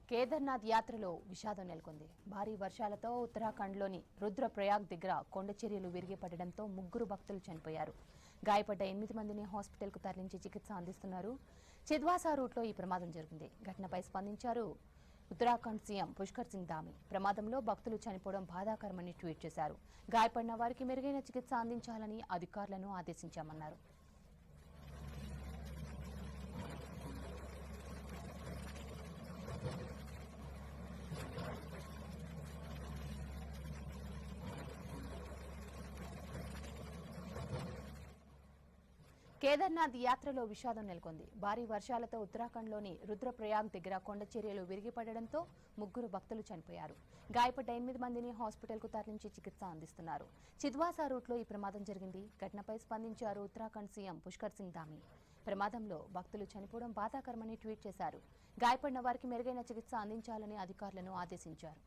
కేదార్నాథ్ యాత్రలో విషాదం నెలకొంది. భారీ వర్షాలతో ఉత్తరాఖండ్లోని రుద్రప్రయాగ్ దగ్గర కొండచర్యలు విరిగిపడడంతో 3 భక్తులు చనిపోయారు. గాయపడ్డ 8 మందిని హాస్పిటల్కు తరలించి చికిత్స అందిస్తున్నారు. చిద్వాసా రూట్లో ఈ ప్రమాదం జరిగింది. ఘటనపై స్పందించారు ఉత్తరాఖండ్ సీఎం పుష్కర్ సింగ్ ధామీ. ప్రమాదంలో భక్తులు చనిపోవడం బాధాకరమని ట్వీట్ చేశారు. గాయపడిన వారికి మెరుగైన చికిత్స అందించాలని అధికారులను ఆదేశించామన్నారు. కేదార్నాథ్ యాత్రలో విషాదం నెలకొంది. భారీ వర్షాలతో ఉత్తరాఖండ్లోని రుద్రప్రయాగ్ దగ్గర కొండచర్యలు విరిగిపడడంతో 3 భక్తులు చనిపోయారు. గాయపడ్డ 8 మందిని హాస్పిటల్కు తరలించి చికిత్స అందిస్తున్నారు. చిద్వాసా రూట్లో ఈ ప్రమాదం జరిగింది. ఘటనపై స్పందించారు ఉత్తరాఖండ్ సీఎం పుష్కర్ సింగ్ ధామీ. ప్రమాదంలో భక్తులు చనిపోవడం బాధాకరమని ట్వీట్ చేశారు. గాయపడిన వారికి మెరుగైన చికిత్స అందించాలని అధికారులను ఆదేశించారు.